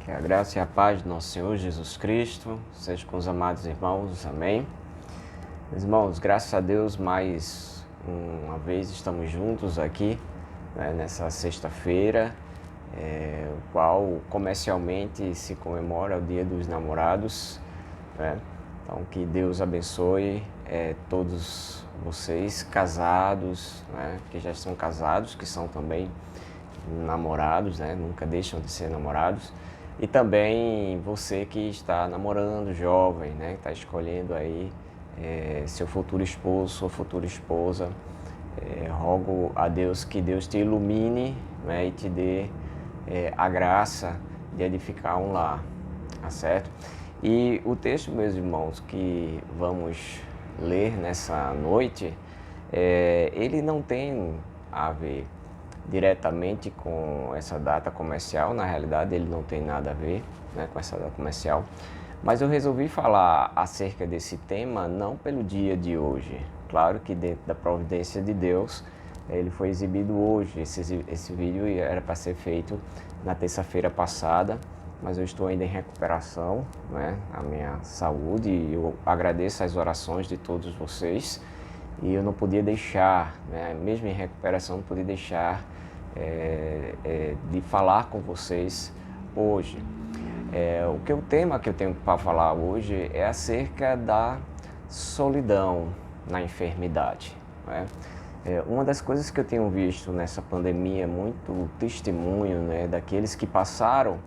Que a graça e a paz do nosso Senhor Jesus Cristo seja com os amados irmãos, amém. Meus irmãos, graças a Deus, mais uma vez estamos juntos aqui, nessa sexta-feira, o qual comercialmente se comemora o Dia dos Namorados, né? Então, que Deus abençoe todos vocês casados, né? Que já estão casados, que são também namorados, né? Nunca deixam de ser namorados. E também você que está namorando, jovem, né? Que está escolhendo aí seu futuro esposo, sua futura esposa. Rogo a Deus que Deus te ilumine, né? E te dê a graça de edificar um lar, tá certo? E o texto, meus irmãos, que vamos ler nessa noite, ele não tem a ver diretamente com essa data comercial. Na realidade, ele não tem nada a ver, né, com essa data comercial, mas eu resolvi falar acerca desse tema não pelo dia de hoje. Claro que dentro da providência de Deus, ele foi exibido hoje. Esse vídeo era para ser feito na terça-feira passada, mas eu estou ainda em recuperação, né, a minha saúde, e eu agradeço as orações de todos vocês, e eu não podia deixar, né, mesmo em recuperação, não podia deixar de falar com vocês hoje. O tema que eu tenho para falar hoje é acerca da solidão na enfermidade, né? Uma das coisas que eu tenho visto nessa pandemia, muito testemunho, né, daqueles que passaram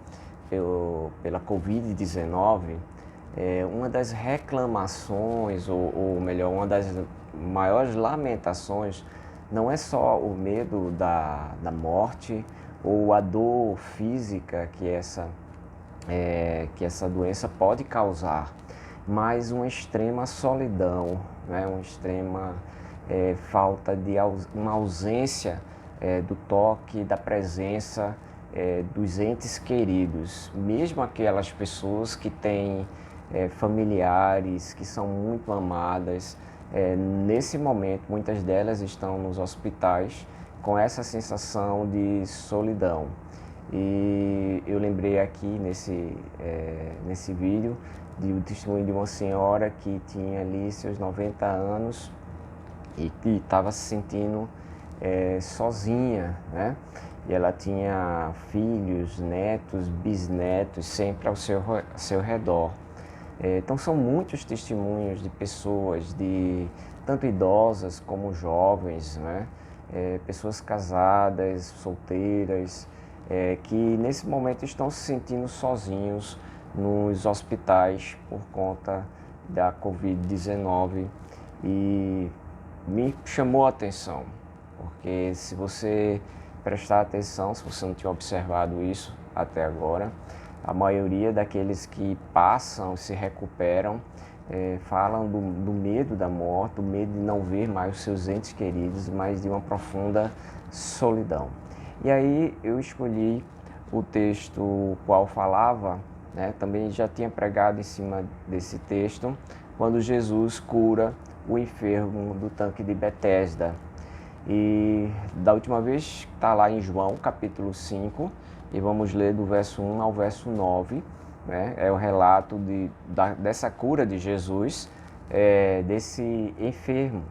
pela Covid-19, uma das reclamações, ou melhor, uma das maiores lamentações, não é só o medo da morte ou a dor física que essa doença pode causar, mas uma extrema solidão, né? Uma extrema falta de uma ausência do toque, da presença dos entes queridos, mesmo aquelas pessoas que têm familiares que são muito amadas. Nesse momento, muitas delas estão nos hospitais com essa sensação de solidão. E eu lembrei aqui nesse vídeo do testemunho de uma senhora que tinha ali seus 90 anos e que estava se sentindo sozinha, né? E ela tinha filhos, netos, bisnetos sempre ao seu redor. Então são muitos testemunhos de pessoas, tanto idosas como jovens, né? Pessoas casadas, solteiras, que nesse momento estão se sentindo sozinhos nos hospitais por conta da Covid-19. E me chamou a atenção, porque se você prestar atenção, se você não tinha observado isso até agora, a maioria daqueles que passam, se recuperam, falam do medo da morte, do medo de não ver mais os seus entes queridos, mas de uma profunda solidão. E aí eu escolhi o texto o qual falava, né, também já tinha pregado em cima desse texto, quando Jesus cura o enfermo do tanque de Betesda. E da última vez está lá em João, capítulo 5, e vamos ler do verso 1 ao verso 9, né? É o relato dessa cura de Jesus, desse enfermo,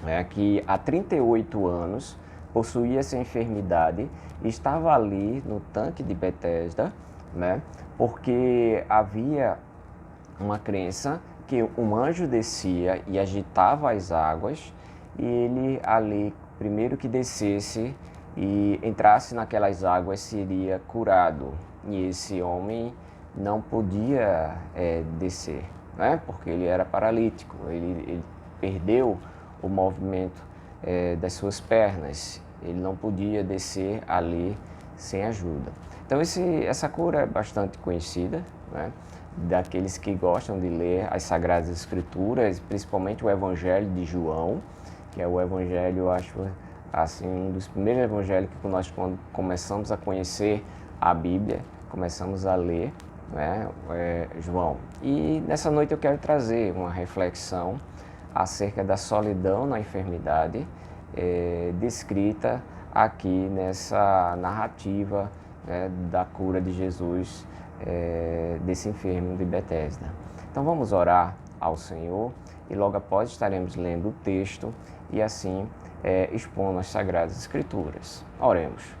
né, que há 38 anos possuía essa enfermidade, estava ali no tanque de Betesda, né, porque havia uma crença que um anjo descia e agitava as águas, e ele ali, primeiro que descesse e entrasse naquelas águas, seria curado. E esse homem não podia descer, né? Porque ele era paralítico, ele perdeu o movimento das suas pernas, ele não podia descer ali sem ajuda. Então essa cura é bastante conhecida, né, daqueles que gostam de ler as Sagradas Escrituras, principalmente o Evangelho de João, que é o evangelho, eu acho, assim, um dos primeiros evangelhos que nós, quando começamos a conhecer a Bíblia, começamos a ler, né, João. E nessa noite eu quero trazer uma reflexão acerca da solidão na enfermidade, descrita aqui nessa narrativa né, da cura de Jesus, desse enfermo de Betesda. Então vamos orar ao Senhor e logo após estaremos lendo o texto e assim expondo as Sagradas Escrituras. Oremos.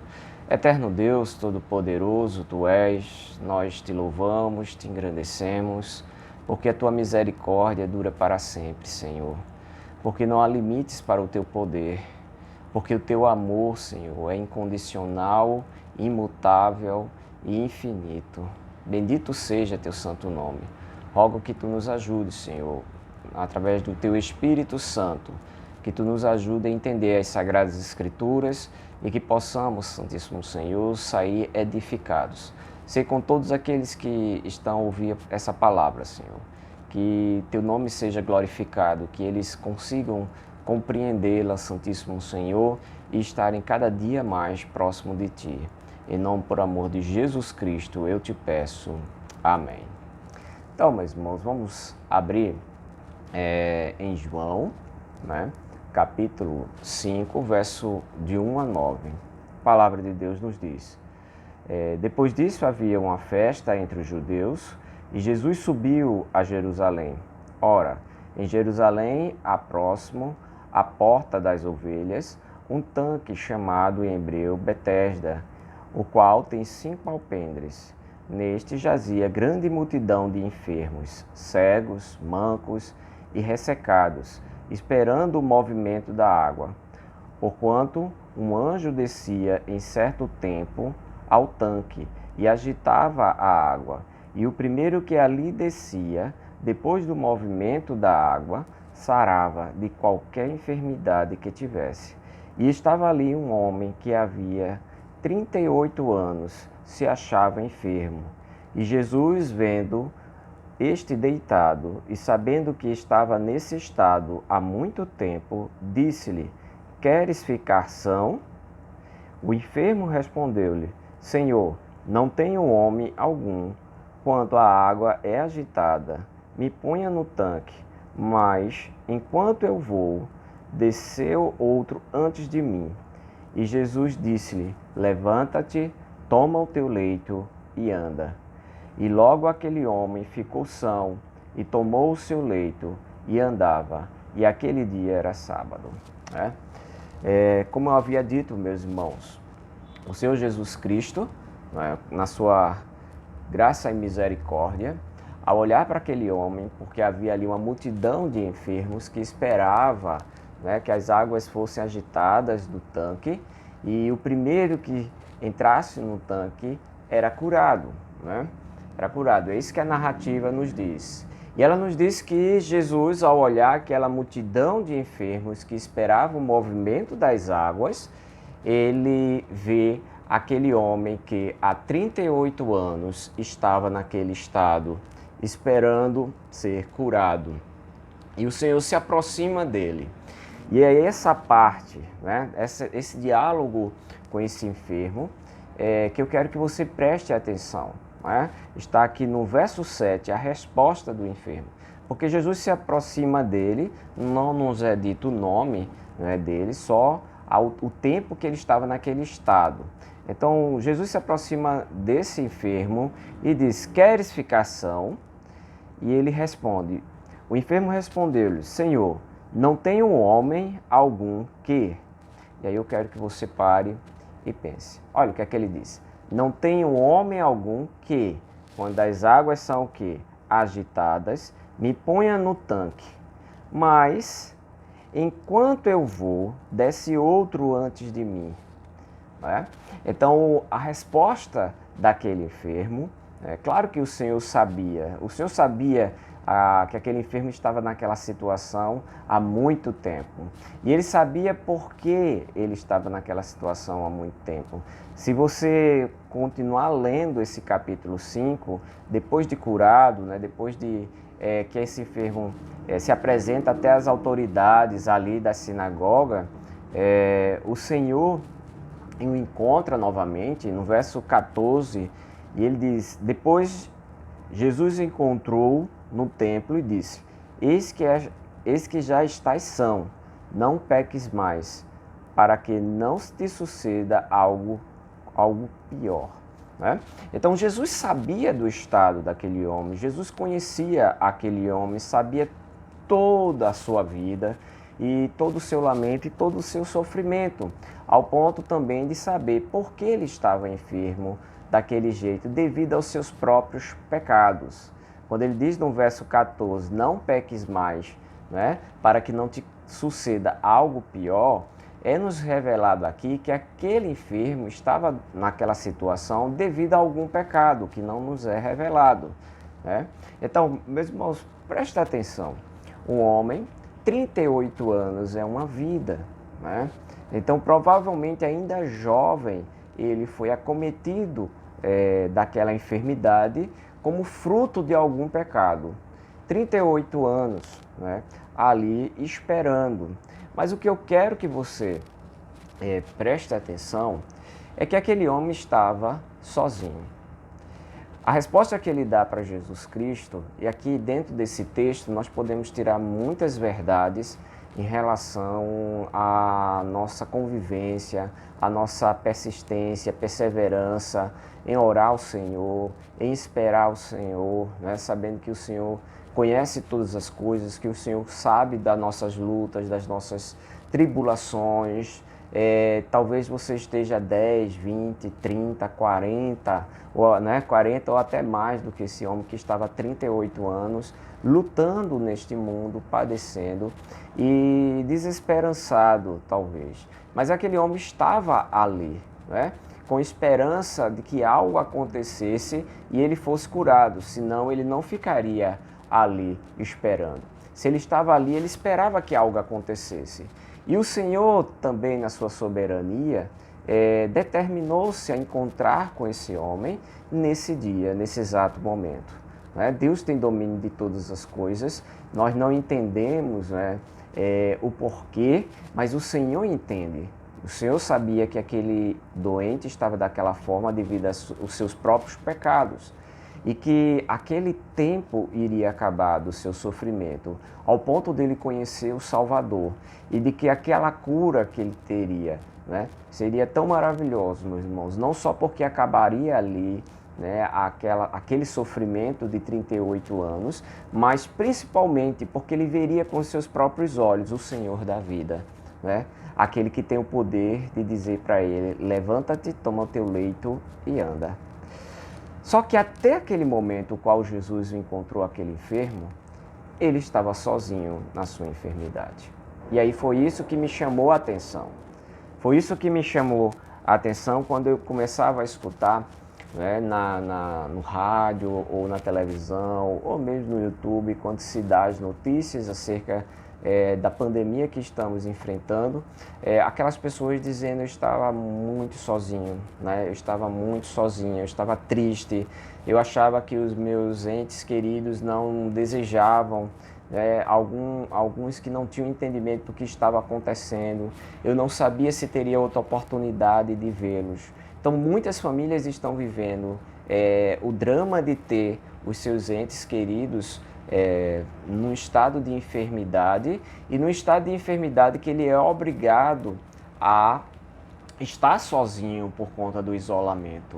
Eterno Deus, Todo-Poderoso, Tu és, nós te louvamos, te engrandecemos, porque a Tua misericórdia dura para sempre, Senhor. Porque não há limites para o Teu poder, porque o Teu amor, Senhor, é incondicional, imutável e infinito. Bendito seja Teu santo nome. Rogo que Tu nos ajudes, Senhor, através do Teu Espírito Santo, que Tu nos ajude a entender as Sagradas Escrituras e que possamos, Santíssimo Senhor, sair edificados. Ser com todos aqueles que estão a ouvir essa palavra, Senhor. Que Teu nome seja glorificado, que eles consigam compreendê-la, Santíssimo Senhor, e estarem cada dia mais próximo de Ti. Em nome, por amor de Jesus Cristo, eu te peço. Amém. Então, meus irmãos, vamos abrir em João, né? Capítulo 5, verso de 1 a 9. A palavra de Deus nos diz: depois disso havia uma festa entre os judeus e Jesus subiu a Jerusalém. Ora, em Jerusalém, há próximo à porta das ovelhas, um tanque chamado em hebreu Betesda, o qual tem 5 alpendres. Neste jazia grande multidão de enfermos, cegos, mancos e ressecados, esperando o movimento da água. Porquanto um anjo descia em certo tempo ao tanque e agitava a água, e o primeiro que ali descia, depois do movimento da água, sarava de qualquer enfermidade que tivesse. E estava ali um homem que havia 38 anos, se achava enfermo. E Jesus, vendo este deitado e sabendo que estava nesse estado há muito tempo, disse-lhe: Queres ficar são? O enfermo respondeu-lhe: Senhor, não tenho homem algum, quando a água é agitada, me ponha no tanque, mas, enquanto eu vou, desceu outro antes de mim. E Jesus disse-lhe: Levanta-te, toma o teu leito e anda. E logo aquele homem ficou são e tomou o seu leito e andava. E aquele dia era sábado. Como eu havia dito, meus irmãos, o Senhor Jesus Cristo, na sua graça e misericórdia, ao olhar para aquele homem, porque havia ali uma multidão de enfermos que esperava que as águas fossem agitadas do tanque, e o primeiro que entrasse no tanque era curado. Era curado. É isso que a narrativa nos diz. E ela nos diz que Jesus, ao olhar aquela multidão de enfermos que esperavam o movimento das águas, ele vê aquele homem que há 38 anos estava naquele estado, esperando ser curado. E o Senhor se aproxima dele. E é essa parte, esse diálogo com esse enfermo, que eu quero que você preste atenção. Está aqui no verso 7, a resposta do enfermo. Porque Jesus se aproxima dele, não nos é dito o nome dele, só o tempo que ele estava naquele estado. Então, Jesus se aproxima desse enfermo e diz: Queres ficar são? E ele responde, o enfermo respondeu-lhe: Senhor, não tenho homem algum que... E aí eu quero que você pare e pense. Olha o que é que ele diz. Não tenho homem algum que, quando as águas são o quê? Agitadas, me ponha no tanque. Mas, enquanto eu vou, desce outro antes de mim. Então, a resposta daquele enfermo, claro que o Senhor sabia que aquele enfermo estava naquela situação há muito tempo. E ele sabia por que ele estava naquela situação há muito tempo. Se você continuar lendo esse capítulo 5, depois de curado, depois de que esse enfermo se apresenta até as autoridades ali da sinagoga, o Senhor o encontra novamente no verso 14, e ele diz: Depois Jesus encontrou no templo e disse: Eis que já estás são, não peques mais, para que não te suceda algo pior. né? Então Jesus sabia do estado daquele homem, Jesus conhecia aquele homem, sabia toda a sua vida e todo o seu lamento e todo o seu sofrimento, ao ponto também de saber por que ele estava enfermo daquele jeito, devido aos seus próprios pecados. Quando ele diz no verso 14, não peques mais, né, para que não te suceda algo pior, é nos revelado aqui que aquele enfermo estava naquela situação devido a algum pecado que não nos é revelado, né? Então, meus irmãos, presta atenção. Um homem, 38 anos é uma vida, né? Então, provavelmente ainda jovem, ele foi acometido daquela enfermidade como fruto de algum pecado. 38 anos, né? Ali esperando. Mas o que eu quero que você preste atenção é que aquele homem estava sozinho. A resposta que ele dá para Jesus Cristo, e aqui dentro desse texto nós podemos tirar muitas verdades em relação à nossa convivência, à nossa persistência, perseverança em orar ao Senhor, em esperar o Senhor, né? Sabendo que o Senhor conhece todas as coisas, que o Senhor sabe das nossas lutas, das nossas tribulações. Talvez você esteja 10, 20, 30, 40, ou, né, 40 ou até mais do que esse homem que estava há 38 anos, lutando neste mundo, padecendo e desesperançado, talvez. Mas aquele homem estava ali, né, com esperança de que algo acontecesse e ele fosse curado, senão ele não ficaria ali esperando. Se ele estava ali, ele esperava que algo acontecesse. E o Senhor também, na sua soberania, determinou-se a encontrar com esse homem nesse dia, nesse exato momento, né? Deus tem domínio de todas as coisas, nós não entendemos, né, o porquê, mas o Senhor entende. O Senhor sabia que aquele doente estava daquela forma devido aos seus próprios pecados e que aquele tempo iria acabar do seu sofrimento, ao ponto dele conhecer o Salvador e de que aquela cura que ele teria, né, seria tão maravilhoso, meus irmãos, não só porque acabaria ali, né, aquele sofrimento de 38 anos, mas principalmente porque ele veria com seus próprios olhos o Senhor da vida, né? Aquele que tem o poder de dizer para ele, levanta-te, toma o teu leito e anda. Só que até aquele momento, o qual Jesus encontrou aquele enfermo, ele estava sozinho na sua enfermidade. E aí foi isso que me chamou a atenção. Foi isso que me chamou a atenção quando eu começava a escutar, né, no rádio ou na televisão, ou mesmo no YouTube, quando se dá as notícias acerca da pandemia que estamos enfrentando, aquelas pessoas dizendo eu estava muito sozinho, né? Eu estava muito sozinho, eu estava triste, eu achava que os meus entes queridos não desejavam, alguns que não tinham entendimento do que estava acontecendo, eu não sabia se teria outra oportunidade de vê-los. Então muitas famílias estão vivendo o drama de ter os seus entes queridos num estado de enfermidade, e no estado de enfermidade que ele é obrigado a estar sozinho por conta do isolamento.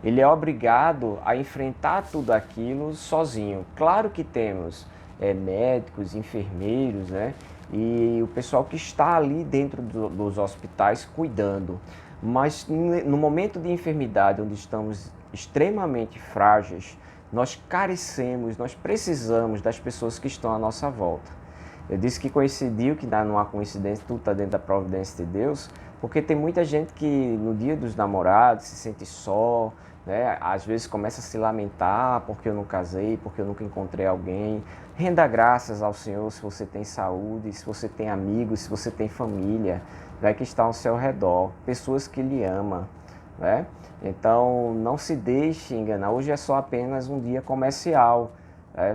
Ele é obrigado a enfrentar tudo aquilo sozinho. Claro que temos médicos, enfermeiros, né, e o pessoal que está ali dentro dos hospitais cuidando. Mas no momento de enfermidade, onde estamos extremamente frágeis, nós carecemos, nós precisamos das pessoas que estão à nossa volta. Eu disse que coincidiu, que não há coincidência, tudo está dentro da providência de Deus, porque tem muita gente que no dia dos namorados se sente só, né? Às vezes começa a se lamentar porque eu não casei, porque eu nunca encontrei alguém. Renda graças ao Senhor se você tem saúde, se você tem amigos, se você tem família, né, que está ao seu redor, pessoas que lhe amam, né? Então não se deixe enganar, hoje é só apenas um dia comercial.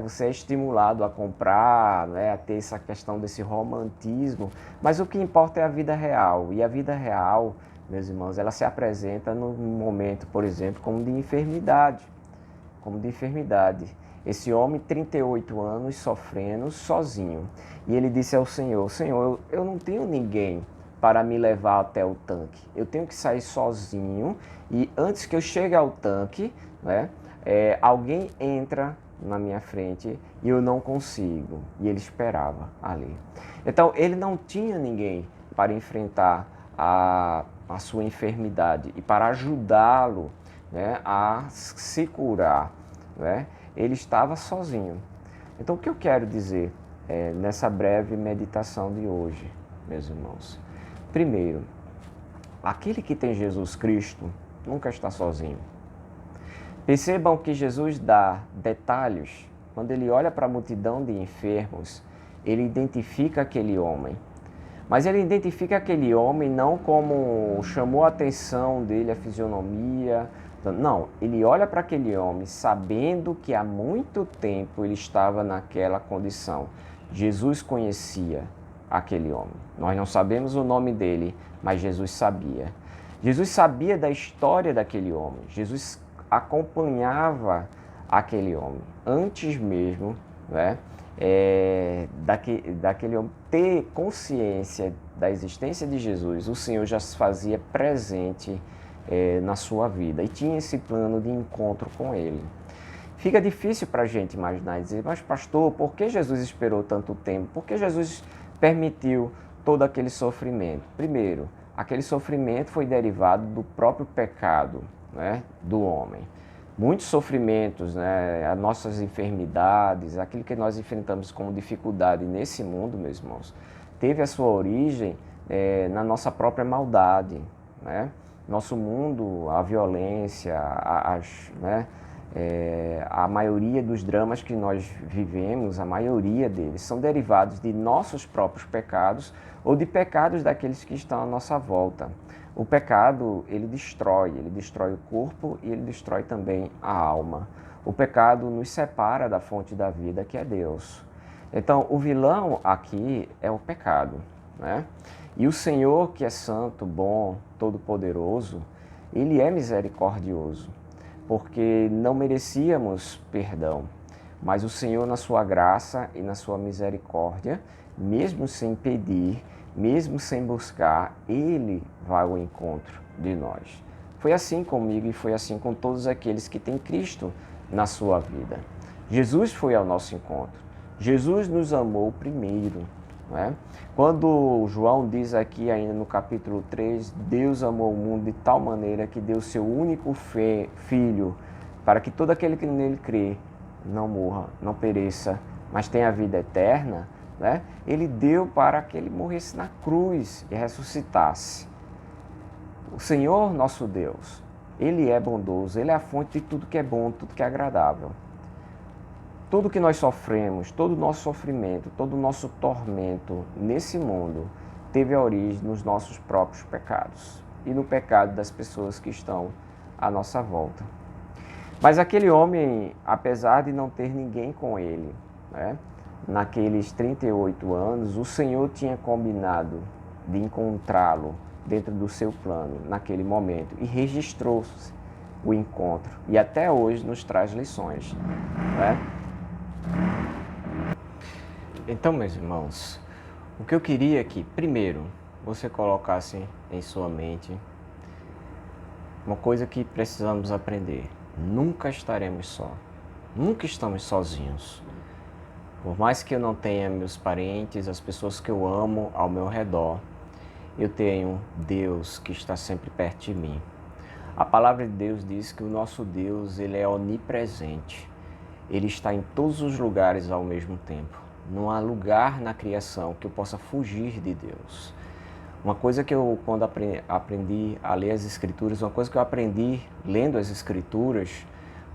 Você é estimulado a comprar, né, a ter essa questão desse romantismo, mas o que importa é a vida real. E a vida real, meus irmãos, ela se apresenta num momento, por exemplo, como de enfermidade. Como de enfermidade. Esse homem, 38 anos, sofrendo sozinho. E ele disse ao Senhor, Senhor, eu não tenho ninguém para me levar até o tanque. Eu tenho que sair sozinho e antes que eu chegue ao tanque, né, alguém entra na minha frente e eu não consigo. E ele esperava ali. Então ele não tinha ninguém para enfrentar a sua enfermidade e para ajudá-lo, né, a se curar, né? Ele estava sozinho. Então o que eu quero dizer nessa breve meditação de hoje, meus irmãos? Primeiro, aquele que tem Jesus Cristo nunca está sozinho. Percebam que Jesus dá detalhes. Quando ele olha para a multidão de enfermos, ele identifica aquele homem. Mas ele identifica aquele homem não como chamou a atenção dele a fisionomia. Não, ele olha para aquele homem sabendo que há muito tempo ele estava naquela condição. Jesus conhecia aquele homem. Nós não sabemos o nome dele, mas Jesus sabia. Jesus sabia da história daquele homem. Jesus acompanhava aquele homem antes mesmo, né, daquele homem ter consciência da existência de Jesus. O Senhor já se fazia presente na sua vida e tinha esse plano de encontro com ele. Fica difícil para a gente imaginar e dizer, mas pastor, por que Jesus esperou tanto tempo? Por que Jesus permitiu todo aquele sofrimento? Primeiro, aquele sofrimento foi derivado do próprio pecado, né, do homem. Muitos sofrimentos, né, as nossas enfermidades, aquilo que nós enfrentamos como dificuldade nesse mundo, meus irmãos, teve a sua origem na nossa própria maldade, né? Nosso mundo, a violência, a maioria dos dramas que nós vivemos, a maioria deles, são derivados de nossos próprios pecados ou de pecados daqueles que estão à nossa volta. O pecado, ele destrói o corpo e ele destrói também a alma. O pecado nos separa da fonte da vida, que é Deus. Então, o vilão aqui é o pecado, né? E o Senhor, que é santo, bom, todo-poderoso, ele é misericordioso, porque não merecíamos perdão. Mas o Senhor, na sua graça e na sua misericórdia, mesmo sem pedir, mesmo sem buscar, ele vai ao encontro de nós. Foi assim comigo e foi assim com todos aqueles que têm Cristo na sua vida. Jesus foi ao nosso encontro. Jesus nos amou primeiro, né? Quando João diz aqui ainda no capítulo 3, Deus amou o mundo de tal maneira que deu seu único filho para que todo aquele que nele crê não morra, não pereça, mas tenha a vida eterna, né? Ele deu para que ele morresse na cruz e ressuscitasse. O Senhor, nosso Deus, ele é bondoso, ele é a fonte de tudo que é bom, tudo que é agradável. Tudo que nós sofremos, todo o nosso sofrimento, todo o nosso tormento nesse mundo teve a origem nos nossos próprios pecados e no pecado das pessoas que estão à nossa volta. Mas aquele homem, apesar de não ter ninguém com ele, né, naqueles 38 anos, o Senhor tinha combinado de encontrá-lo dentro do seu plano naquele momento e registrou-se o encontro e até hoje nos traz lições, né? Então, meus irmãos, o que eu queria é que, primeiro, você colocasse em sua mente uma coisa que precisamos aprender. Nunca estaremos só. Nunca estamos sozinhos. Por mais que eu não tenha meus parentes, as pessoas que eu amo ao meu redor, eu tenho Deus que está sempre perto de mim. A palavra de Deus diz que o nosso Deus, ele é onipresente. Ele está em todos os lugares ao mesmo tempo. Não há lugar na criação que eu possa fugir de Deus. Uma coisa que eu, quando aprendi a ler as Escrituras, uma coisa que eu aprendi lendo as Escrituras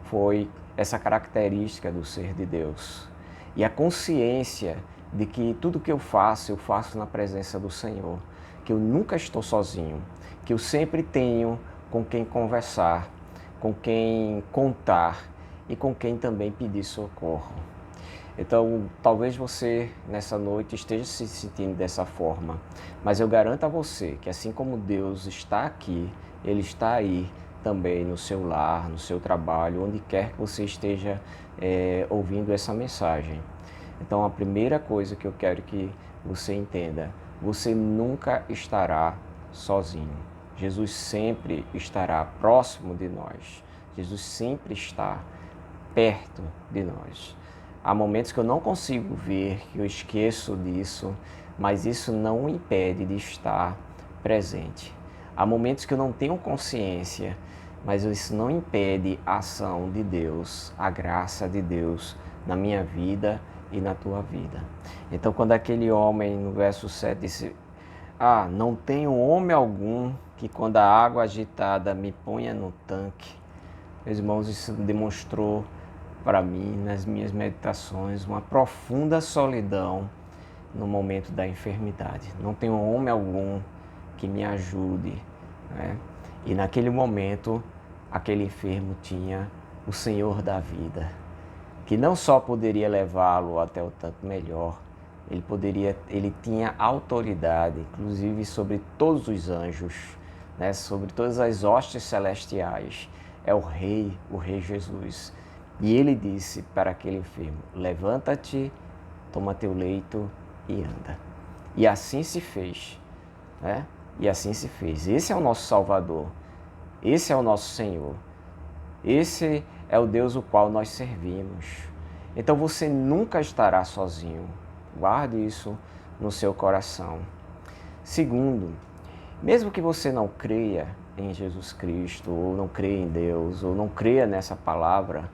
foi essa característica do ser de Deus. E a consciência de que tudo que eu faço na presença do Senhor. Que eu nunca estou sozinho. Que eu sempre tenho com quem conversar, com quem contar e com quem também pedir socorro. Então, talvez você, nessa noite, esteja se sentindo dessa forma, mas eu garanto a você que assim como Deus está aqui, Ele está aí também no seu lar, no seu trabalho, onde quer que você esteja ouvindo essa mensagem. Então, a primeira coisa que eu quero que você entenda, você nunca estará sozinho. Jesus sempre estará próximo de nós. Jesus sempre está perto de nós. Há momentos que eu não consigo ver, que eu esqueço disso, mas isso não o impede de estar presente. Há momentos que eu não tenho consciência, mas isso não impede a ação de Deus, a graça de Deus na minha vida e na tua vida. Então, quando aquele homem, no verso 7, disse: não tenho homem algum que quando a água agitada me ponha no tanque. Meus irmãos, isso demonstrou para mim, nas minhas meditações, uma profunda solidão no momento da enfermidade. Não tenho homem algum que me ajude, né? E naquele momento, aquele enfermo tinha o Senhor da vida, que não só poderia levá-lo até o tanto melhor, ele tinha autoridade, inclusive sobre todos os anjos, né? Sobre todas as hostes celestiais. É o Rei Jesus. E ele disse para aquele enfermo: levanta-te, toma teu leito e anda. E assim se fez, né? E assim se fez. Esse é o nosso Salvador. Esse é o nosso Senhor. Esse é o Deus o qual nós servimos. Então você nunca estará sozinho. Guarde isso no seu coração. Segundo, mesmo que você não creia em Jesus Cristo, ou não creia em Deus, ou não creia nessa palavra,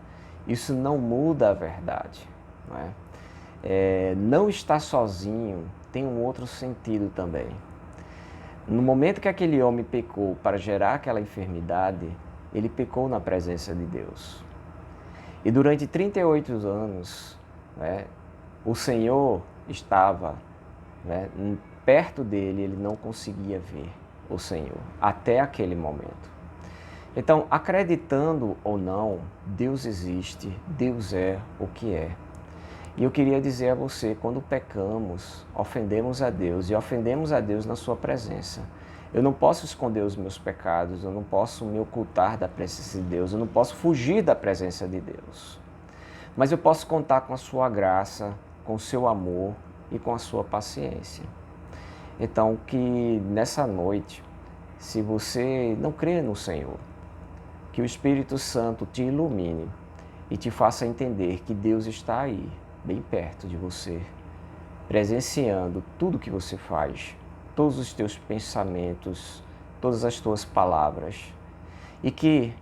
isso não muda a verdade. Não é? Não estar sozinho tem um outro sentido também. No momento que aquele homem pecou para gerar aquela enfermidade, ele pecou na presença de Deus. E durante 38 anos, né, o Senhor estava, né, perto dele, ele não conseguia ver o Senhor, até aquele momento. Então, acreditando ou não, Deus existe, Deus é o que é. E eu queria dizer a você, quando pecamos, ofendemos a Deus e ofendemos a Deus na sua presença. Eu não posso esconder os meus pecados, eu não posso me ocultar da presença de Deus, eu não posso fugir da presença de Deus. Mas eu posso contar com a sua graça, com o seu amor e com a sua paciência. Então, que nessa noite, se você não crê no Senhor, que o Espírito Santo te ilumine e te faça entender que Deus está aí, bem perto de você, presenciando tudo que você faz, todos os teus pensamentos, todas as tuas palavras, e que,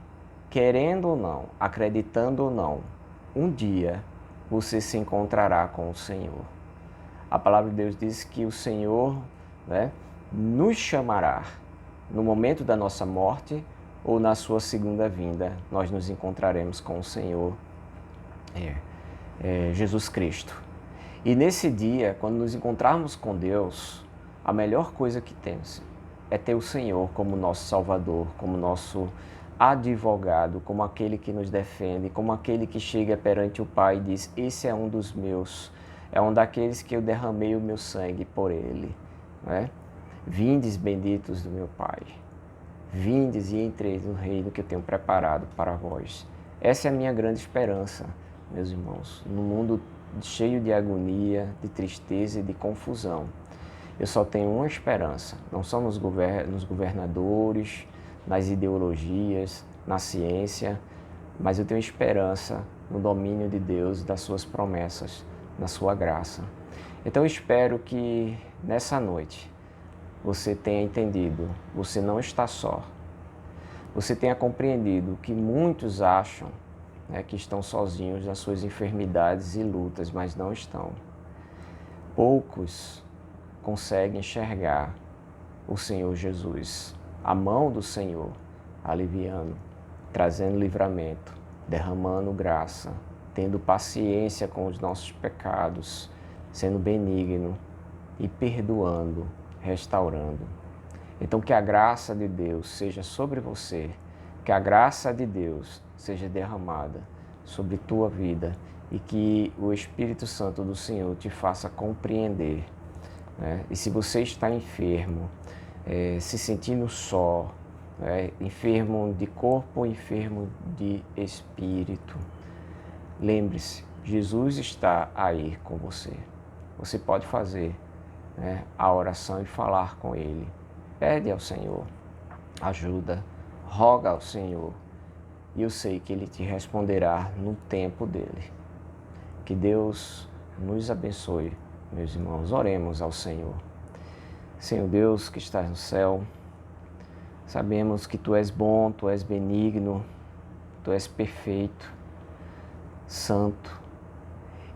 querendo ou não, acreditando ou não, um dia você se encontrará com o Senhor. A palavra de Deus diz que o Senhor, né, nos chamará no momento da nossa morte ou na sua segunda vinda. Nós nos encontraremos com o Senhor Jesus Cristo. E nesse dia, quando nos encontrarmos com Deus, a melhor coisa que temos é ter o Senhor como nosso Salvador, como nosso advogado, como aquele que nos defende, como aquele que chega perante o Pai e diz: esse é um dos meus, é um daqueles que eu derramei o meu sangue por ele. Não é? Vindes benditos do meu Pai, vindes e entreis no reino que eu tenho preparado para vós. Essa é a minha grande esperança, meus irmãos, no mundo cheio de agonia, de tristeza e de confusão. Eu só tenho uma esperança, não são nos governadores, nas ideologias, na ciência, mas eu tenho esperança no domínio de Deus, das suas promessas, na sua graça. Então eu espero que nessa noite você tenha entendido, você não está só. Você tenha compreendido que muitos acham, né, que estão sozinhos nas suas enfermidades e lutas, mas não estão. Poucos conseguem enxergar o Senhor Jesus, a mão do Senhor, aliviando, trazendo livramento, derramando graça, tendo paciência com os nossos pecados, sendo benigno e perdoando, restaurando. Então que a graça de Deus seja sobre você, que a graça de Deus seja derramada sobre tua vida e que o Espírito Santo do Senhor te faça compreender, né? E se você está enfermo, se sentindo só, enfermo de corpo, enfermo de espírito, lembre-se, Jesus está aí com você. Você pode fazer né, a oração e falar com Ele. Pede ao Senhor ajuda, roga ao Senhor, e eu sei que Ele te responderá no tempo dEle. Que Deus nos abençoe, meus irmãos. Oremos ao Senhor. Senhor Deus que estás no céu, sabemos que Tu és bom, Tu és benigno, Tu és perfeito, santo,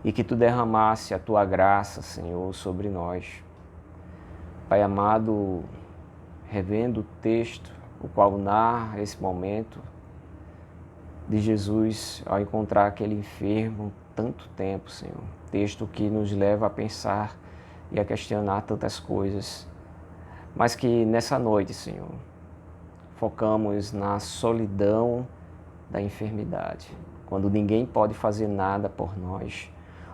e que Tu derramasse a Tua graça, Senhor, sobre nós. Pai amado, revendo o texto, o qual narra esse momento de Jesus ao encontrar aquele enfermo tanto tempo, Senhor. Texto que nos leva a pensar e a questionar tantas coisas, mas que nessa noite, Senhor, focamos na solidão da enfermidade, quando ninguém pode fazer nada por nós,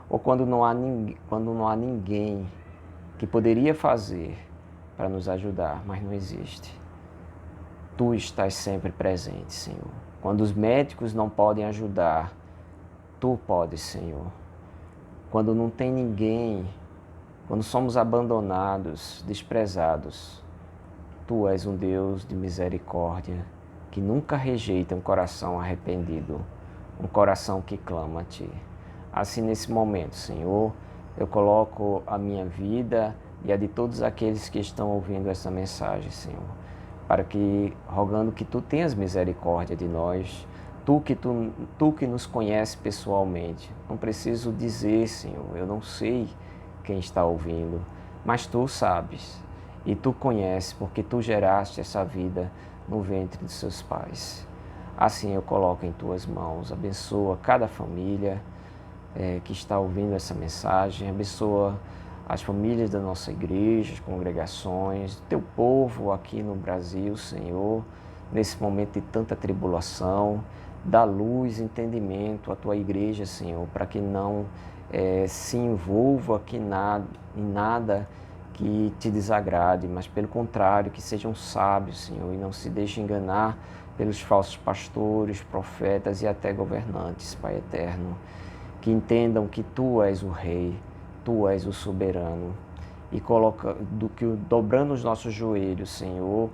ou quando não há ninguém que poderia fazer para nos ajudar, mas não existe. Tu estás sempre presente, Senhor. Quando os médicos não podem ajudar, Tu podes, Senhor. Quando não tem ninguém, quando somos abandonados, desprezados, Tu és um Deus de misericórdia, que nunca rejeita um coração arrependido, um coração que clama a Ti. Assim, nesse momento, Senhor, eu coloco a minha vida e a de todos aqueles que estão ouvindo essa mensagem, Senhor, para que, rogando que Tu tenhas misericórdia de nós, Tu que nos conhece pessoalmente. Não preciso dizer, Senhor, eu não sei quem está ouvindo, mas Tu sabes e Tu conheces, porque Tu geraste essa vida no ventre de seus pais. Assim eu coloco em Tuas mãos, abençoa cada família que está ouvindo essa mensagem, abençoa as famílias da nossa igreja, as congregações, Teu povo aqui no Brasil, Senhor, nesse momento de tanta tribulação. Dá luz, entendimento à Tua igreja, Senhor, para que não se envolva aqui em nada que Te desagrade, mas pelo contrário, que sejam sábios, Senhor, e não se deixem enganar pelos falsos pastores, profetas e até governantes, Pai eterno. Que entendam que Tu és o Rei, Tu és o soberano, e dobrando os nossos joelhos, Senhor,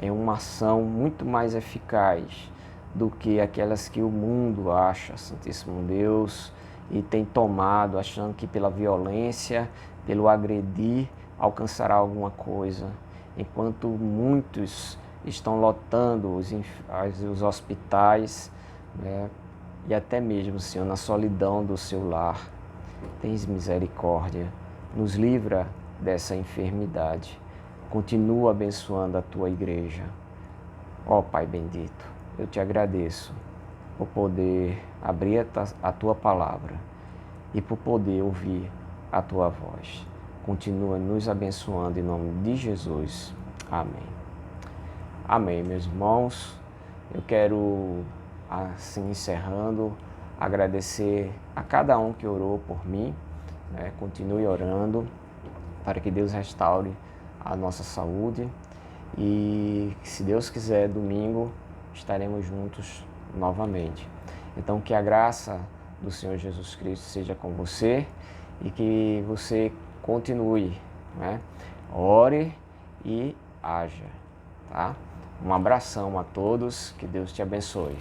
em uma ação muito mais eficaz do que aquelas que o mundo acha, Santíssimo Deus, e tem tomado, achando que pela violência, pelo agredir, alcançará alguma coisa, enquanto muitos estão lotando os hospitais, né, e até mesmo, Senhor, na solidão do seu lar. Tens misericórdia, nos livra dessa enfermidade. Continua abençoando a Tua igreja. Ó Pai bendito, eu Te agradeço por poder abrir a Tua palavra e por poder ouvir a Tua voz. Continua nos abençoando em nome de Jesus. Amém. Amém, meus irmãos. Eu quero, assim, encerrando, agradecer a cada um que orou por mim, né? Continue orando para que Deus restaure a nossa saúde e, se Deus quiser, domingo estaremos juntos novamente. Então, que a graça do Senhor Jesus Cristo seja com você e que você continue, né? Ore e haja, tá? Um abração a todos, que Deus te abençoe.